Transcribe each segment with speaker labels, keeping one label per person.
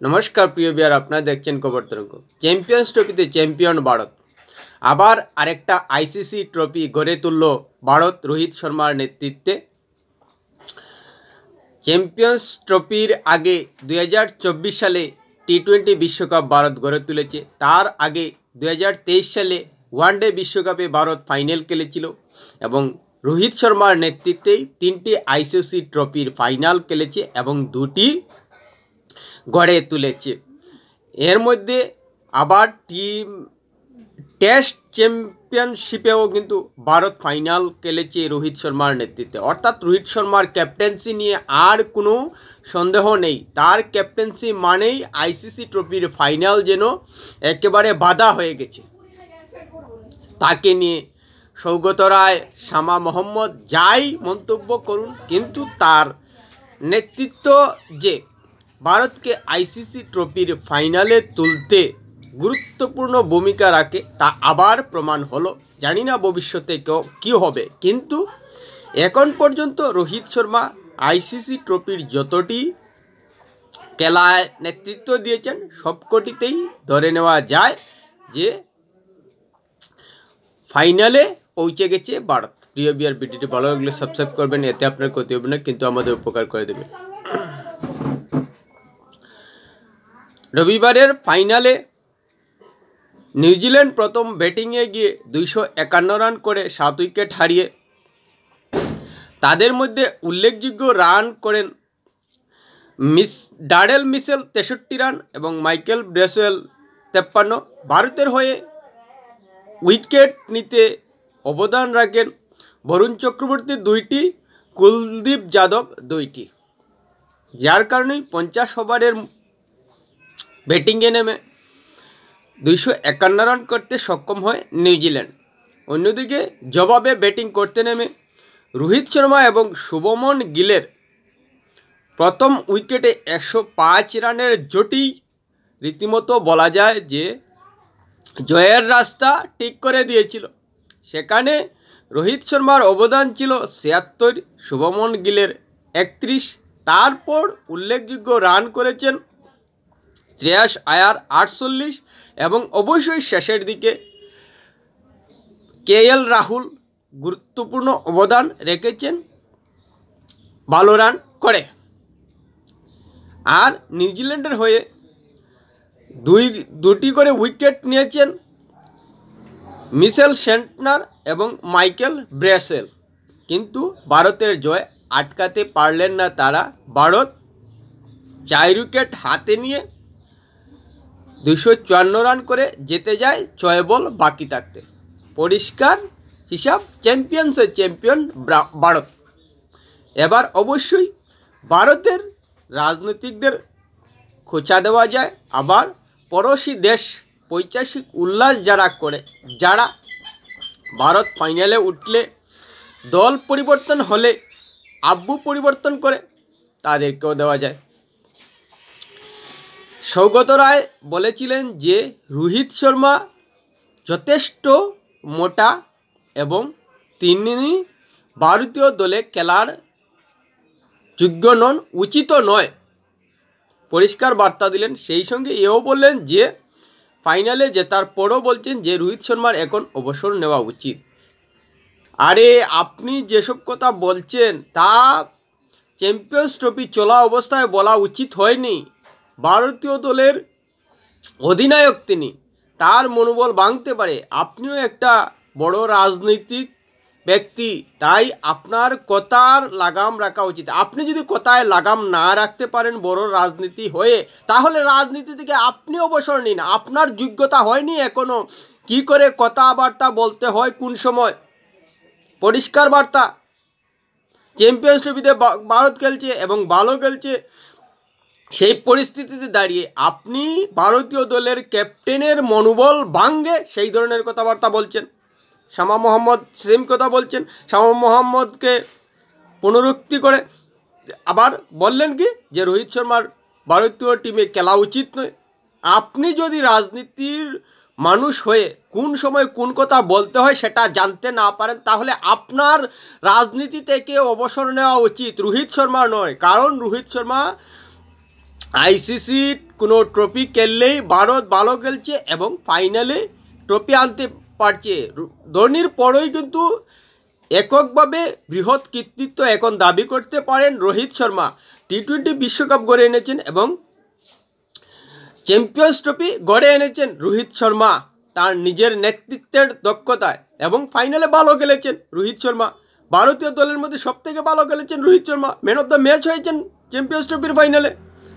Speaker 1: नमस्कार प्रिय बिहार अपना देखছেন खबर तरंग चैम्पियंस ट्रफीते चैम्पियन भारत आबार आरेकटा आईसीसी ट्रफी गड़े तुलल भारत रोहित शर्मार नेतृत्वे चैम्पियंस ट्रफिर आगे 2024 साले टी20 विश्वकप भारत गड़े तुलेছে तार आगे 2023 साले ওয়ানডে विश्वकपे भारत फाइनल खेलेছিল এবং रोहित शर्मार नेतृत्वे तीनटी आईसीसी ट्रफिर फाइनल खेलेছে এবং দুটি गड़े तुलेছে एर मध्य आबार टीम टेस्ट चैम्पियनशिपेও কিন্তু भारत फाइनल खेलेছে रोहित शर्मार नेतृत्वे अर्थात रोहित शर्मार कैप्टेंसि নিয়ে আর কোনো সন্দেহ নেই তার ক্যাপ্টেন্সি মানেই আইসিসি ট্রফির ফাইনাল যেন একেবারে বাধা হয়ে গেছে তাকে নিয়ে সৌগত রায় শামা মোহাম্মদ যাই মন্তব্য করুন কিন্তু তার নেতৃত্ব যে भारत के आईसीसी ट्रफिर फाइनाले तुलते गुरुत्वपूर्ण भूमिका राखे ता आबार प्रमाण हलो जानी ना भविष्यते कि होबे किन्तु एखन पर्यन्त रोहित शर्मा आईसीसी ट्रफिर जतटी खेलाय नेतृत्व दिएछेन सबकटितेई धरे नेওয়া যায় जे फाइनाले पौঁছে गेছে भारत। प्रिय बिहार भिडियोटी भालो लागले सबस्क्राइब करबेन एते आपनार क्षति होबे ना किन्तु आमादेर उपकार करे देबे। रविवारेर फाइनाले নিউজিল্যান্ড प्रथम बैटिंगे गिয়ে 251 রান করে 7 উইকেट হারিয়ে তাদের মধ্যে উল্লেখযোগ্য রান করেন ডারেল মিচেল 63 রান এবং মাইকেল ব্রেসওয়েল 53। ভারতের হয়ে উইকেট নিতে অবদান রাখেন বরুণ চক্রবর্তী 2টি, কুলদীপ যাদব 2টি, যার কারণে 50 ওভারের बैटिंगे नेमे 251 रान करते सक्षम है নিউজিল্যান্ড। अन्यदिके जवाबे बैटिंग करते नेमे रोहित शर्मा और शुभमन गिलेर प्रथम उइकेटे 105 रानेर जोटी रीतिमतो बला जाए जे जयेर रास्ता ठीक करे दिएछिलो। सेखाने रोहित शर्मार अवदान छिलो 76, शुभमन गिलेर 31। तारपर उल्लेखयोग्य रान करेछेन শ্রেয়াস আয়ার 48 এবং অবশ্যই শেষের দিকে কেএল রাহুল গুরুত্বপূর্ণ অবদান রেখেছেন ভালো রান করে। আর নিউজিল্যান্ডের হয়ে দুটি করে উইকেট নিয়েছেন মিচেল সেন্টনার এবং মাইকেল ব্রেসওয়েল, কিন্তু ভারতের জয় আটকাতে পারলেন না তারা। ভারত 4 উইকেট হাতে নিয়ে 254 রান করে যেতে যায় 6 বল বাকি থাকতে। পরিষ্কার হিসাব চ্যাম্পিয়ন্সের চ্যাম্পিয়ন ভারত। এবার অবশ্যই ভারতের রাজনীতিকদের খোঁচা দেওয়া যায়, আবার পড়োশি দেশ পৈশাচিক উল্লাস যারা করে, যারা ভারত ফাইনালে উঠলে দল পরিবর্তন হলে আব্বু পরিবর্তন করে তাদেরকেও দেওয়া যায়। সৌগত রায় বলেছিলেন যে রোহিত শর্মা যথেষ্ট মোটা এবং তিনি ভারতীয় দলে খেলার যোগ্য নন, উচিত নয়, পরিষ্কার বার্তা দিলেন। সেই সঙ্গে এও বললেন যে ফাইনালে জেতার পরও বলছেন যে রোহিত শর্মার এখন অবসর নেওয়া উচিত। আরে আপনি যেসব কথা বলছেন তা চ্যাম্পিয়ন্স ট্রফি চলা অবস্থায় বলা উচিত হয়নি। ভারতীয় দলের অধিনায়ক তিনি, তার মনোবল ভাঙতে পারে। আপনিও একটা বড় রাজনৈতিক ব্যক্তি, তাই আপনার কথার লাগাম রাখা উচিত। আপনি যদি কথায় লাগাম না রাখতে পারেন বড় রাজনীতি হয়ে, তাহলে রাজনীতি থেকে আপনি অবসর নিন। আপনার যোগ্যতা হয়নি এখনও কি করে কথাবার্তা বলতে হয় কোন সময়। পরিষ্কার বার্তা, চ্যাম্পিয়ন্স ট্রফিতে ভারত খেলছে এবং ভালো খেলছে, সেই পরিস্থিতিতে দাঁড়িয়ে আপনি ভারতীয় দলের ক্যাপ্টেনের মনোবল ভাঙ্গে সেই ধরনের কথাবার্তা বলছেন। শামা মোহাম্মদ সেম কথা বলছেন, শামা মোহাম্মদকে পুনরুক্তি করে আবার বললেন কি যে রোহিত শর্মার ভারতীয় টিমে খেলা উচিত নয়। আপনি যদি রাজনীতির মানুষ হয়ে কোন সময় কোন কথা বলতে হয় সেটা জানতে না পারেন, তাহলে আপনার রাজনীতি থেকে অবসর নেওয়া উচিত, রোহিত শর্মা নয়। কারণ রোহিত শর্মা আইসিসি কোনো ট্রফি খেললেই ভারত ভালো খেলছে এবং ফাইনালে ট্রফি আনতে পারছে। ধোনির পরেই কিন্তু এককভাবে বৃহৎ কৃতিত্ব এখন দাবি করতে পারেন রোহিত শর্মা। টি-20 বিশ্বকাপ গড়ে এনেছেন এবং চ্যাম্পিয়ন্স ট্রফি গড়ে এনেছেন রোহিত শর্মা তার নিজের নেতৃত্বের দক্ষতায়, এবং ফাইনালে ভালো খেলেছেন রোহিত শর্মা। ভারতীয় দলের মধ্যে সবথেকে ভালো খেলেছেন Rohit Sharma, man of the match হয়েছেন চ্যাম্পিয়ন্স ট্রফির ফাইনালে।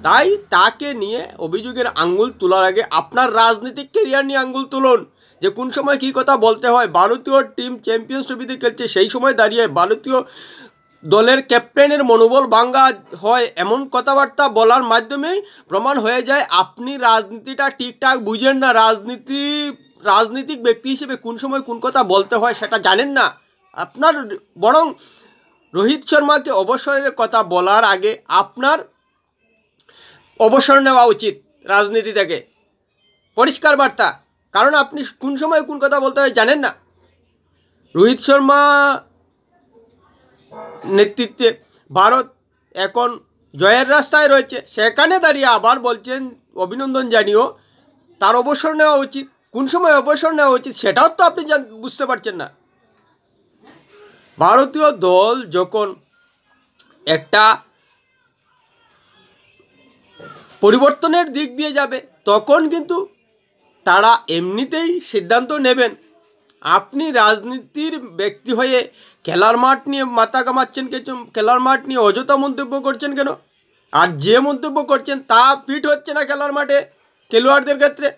Speaker 1: তাই তাকে নিয়ে অভিযোগের আঙ্গুল তোলার আগে আপনার রাজনৈতিক কেরিয়ার নিয়ে আঙ্গুল তুলুন, যে কোন সময় কী কথা বলতে হয়। ভারতীয় টিম চ্যাম্পিয়ন্স ট্রফিতে খেলছে, সেই সময় দাঁড়িয়ে ভারতীয় দলের ক্যাপ্টেনের মনোবল ভাঙ্গা হয় এমন কথাবার্তা বলার মাধ্যমেই প্রমাণ হয়ে যায় আপনি রাজনীতিটা ঠিকঠাক বুঝেন না। রাজনীতিক ব্যক্তি হিসেবে কোন সময় কোন কথা বলতে হয় সেটা জানেন না আপনার। বরং রোহিত শর্মাকে অবসরের কথা বলার আগে আপনার অবসর নেওয়া উচিত রাজনীতি থেকে, পরিষ্কার বার্তা। কারণ আপনি কোন সময় কোন কথা বলতে হয় জানেন না। রোহিত শর্মা নেতৃত্বে ভারত এখন জয়ের রাস্তায় রয়েছে, সেখানে দাঁড়িয়ে আবার বলছেন অভিনন্দন জানিয়েও তার অবসর নেওয়া উচিত। কোন সময় অবসর নেওয়া উচিত সেটাও তো আপনি বুঝতে পারছেন না। ভারতীয় দল যখন একটা পরিবর্তনের দিক দিয়ে যাবে তখন কিন্তু তারা এমনিতেই সিদ্ধান্ত নেবেন। আপনি রাজনীতির ব্যক্তি হয়ে খেলার মাঠ নিয়ে মাথা কামাচ্ছেন, খেলার মাঠ নিয়ে অযথা মন্তব্য করছেন কেন? আর যে মন্তব্য করছেন তা ফিট হচ্ছে না খেলার মাঠে খেলোয়াড়দের ক্ষেত্রে,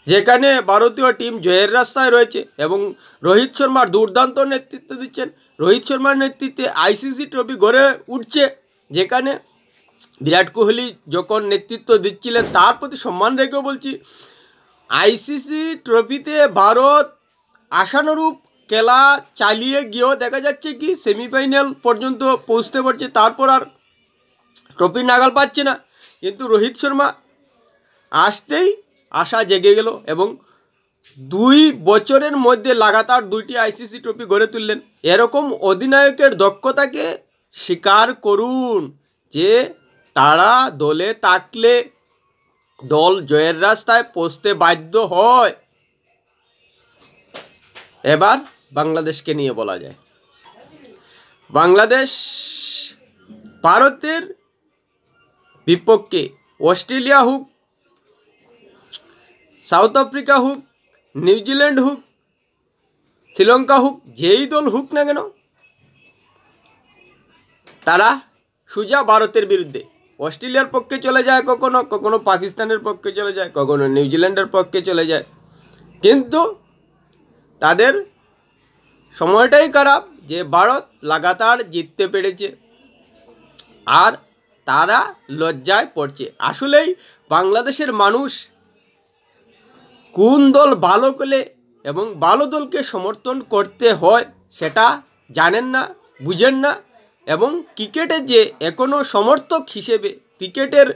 Speaker 1: যেখানে ভারতীয় টিম জয়ের রাস্তায় রয়েছে এবং রোহিত শর্মার দুর্দান্ত নেতৃত্ব দিচ্ছেন। রোহিত শর্মার নেতৃত্বে আইসিসি ট্রফি গড়ে উঠছে, যেখানে বিরাট কোহলি যখন নেতৃত্ব দিচ্ছিলেন তার প্রতি সম্মান রেখেও বলছি, আইসিসি ট্রফিতে ভারত আশানুরূপ খেলা চালিয়ে গিয়েও দেখা যাচ্ছে কি সেমিফাইনাল পর্যন্ত পৌঁছতে পারছে, তারপর আর ট্রফি নাগাল পাচ্ছে না। কিন্তু রোহিত শর্মা আসতেই আশা জেগে গেল এবং 2 বছরের মধ্যে লাগাতার 2টি আইসিসি ট্রফি গড়ে তুললেন। এরকম অধিনায়কের দক্ষতাকে স্বীকার করুন যে তারা দলে থাকলে দল জয়ের রাস্তায় পৌঁছতে বাধ্য হয়। এবার বাংলাদেশকে নিয়ে বলা যায়, বাংলাদেশ ভারতের বিপক্ষে অস্ট্রেলিয়া হোক, সাউথ আফ্রিকা হোক, নিউজিল্যান্ড হোক, শ্রীলঙ্কা হোক, যেই দল হোক না কেন তারা সোজা ভারতের বিরুদ্ধে অস্ট্রেলিয়ার পক্ষে চলে যায়, কখনো কখনো পাকিস্তানের পক্ষে চলে যায়, কখনো নিউজিল্যান্ডের পক্ষে চলে যায়। কিন্তু তাদের সময়টাই খারাপ যে ভারত লাগাতার জিততে পেরেছে আর তারা লজ্জায় পড়ছে। আসলেই বাংলাদেশের মানুষ কোন দল ভালো খেলে এবং ভালো দলকে সমর্থন করতে হয় সেটা জানেন না, বুঝেন না, এবং ক্রিকেটে যে এখনও সমর্থক হিসেবে ক্রিকেটের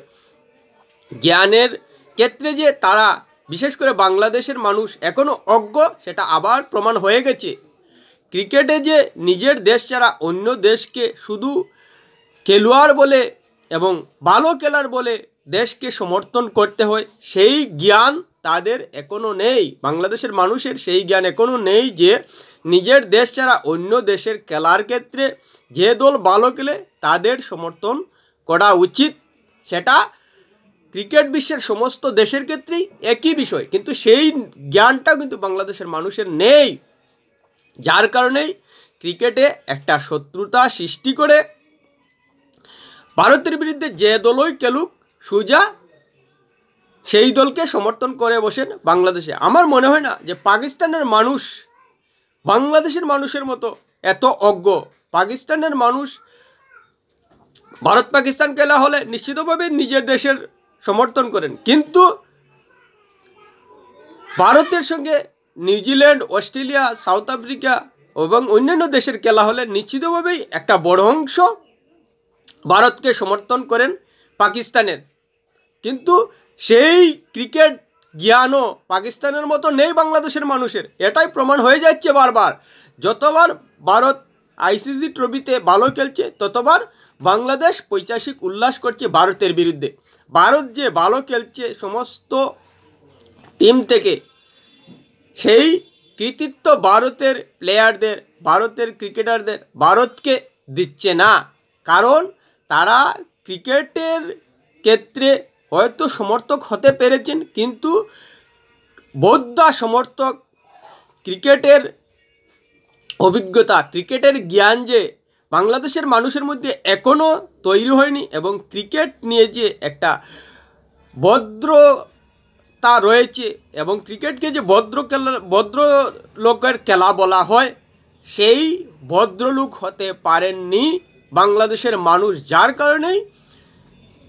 Speaker 1: জ্ঞানের ক্ষেত্রে যে তারা বিশেষ করে বাংলাদেশের মানুষ এখনও অজ্ঞ সেটা আবার প্রমাণ হয়ে গেছে। ক্রিকেটে যে নিজের দেশ ছাড়া অন্য দেশকে শুধু খেলোয়াড় বলে এবং ভালো খেলার বলে দেশকে সমর্থন করতে হয় সেই জ্ঞান তাদের এখনও নেই। বাংলাদেশের মানুষের সেই জ্ঞান এখনও নেই যে নিজের দেশ ছাড়া অন্য দেশের খেলার ক্ষেত্রে যে দল ভালো খেলে তাদের সমর্থন করা উচিত। সেটা ক্রিকেট বিশ্বের সমস্ত দেশের ক্ষেত্রেই একই বিষয়, কিন্তু সেই জ্ঞানটা কিন্তু বাংলাদেশের মানুষের নেই, যার কারণেই ক্রিকেটে একটা শত্রুতা সৃষ্টি করে ভারতের বিরুদ্ধে যে দলই খেলুক সোজা সেই দলকে সমর্থন করে বসেন বাংলাদেশে। আমার মনে হয় না যে পাকিস্তানের মানুষ বাংলাদেশের মানুষের মতো এত অজ্ঞ। পাকিস্তানের মানুষ ভারত পাকিস্তান খেলা হলে নিশ্চিতভাবে নিজের দেশের সমর্থন করেন, কিন্তু ভারতের সঙ্গে নিউজিল্যান্ড, অস্ট্রেলিয়া, সাউথ আফ্রিকা এবং অন্যান্য দেশের খেলা হলে নিশ্চিতভাবেই একটা বড় অংশ ভারতকে সমর্থন করেন পাকিস্তানের। কিন্তু সেই ক্রিকেট জ্ঞানও পাকিস্তানের মতো নেই বাংলাদেশের মানুষের, এটাই প্রমাণ হয়ে যাচ্ছে বারবার। যতবার ভারত আইসিসি ট্রফিতে ভালো খেলছে ততবার বাংলাদেশ পৈশাচিক উল্লাস করছে ভারতের বিরুদ্ধে। ভারত যে ভালো খেলছে সমস্ত টিম থেকে, সেই কৃতিত্ব ভারতের প্লেয়ারদের, ভারতের ক্রিকেটারদের ভারতকে দিচ্ছে না। কারণ তারা ক্রিকেটের ক্ষেত্রে হয়তো সমর্থক হতে পেরেছেন, কিন্তু বৌদ্ধ সমর্থক, ক্রিকেটের অভিজ্ঞতা, ক্রিকেটের জ্ঞান যে বাংলাদেশের মানুষের মধ্যে এখনও তৈরি হয়নি, এবং ক্রিকেট নিয়ে যে একটা ভদ্রতা রয়েছে, এবং ক্রিকেটকে যে ভদ্র লোকের খেলা বলা হয়, সেই ভদ্রলোক হতে পারেননি বাংলাদেশের মানুষ। যার কারণেই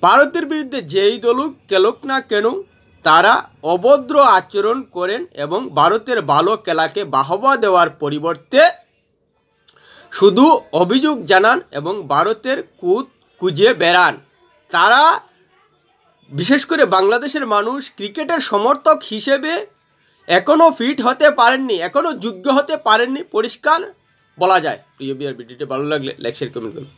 Speaker 1: ভারতের বিরুদ্ধে যেই দলুক খেলুক না কেন, তারা অভদ্র আচরণ করেন এবং ভারতের ভালো খেলাকে বাহবা দেওয়ার পরিবর্তে শুধু অভিযোগ জানান এবং ভারতের কুত কুঁজে বেড়ান। তারা, বিশেষ করে বাংলাদেশের মানুষ, ক্রিকেটের সমর্থক হিসেবে এখনও ফিট হতে পারেননি, এখনও যোগ্য হতে পারেননি, পরিষ্কার বলা যায়। প্রিয় ভিউয়ার, ভিডিওটি ভালো লাগলে লাইক শেয়ার কমেন্ট করুন।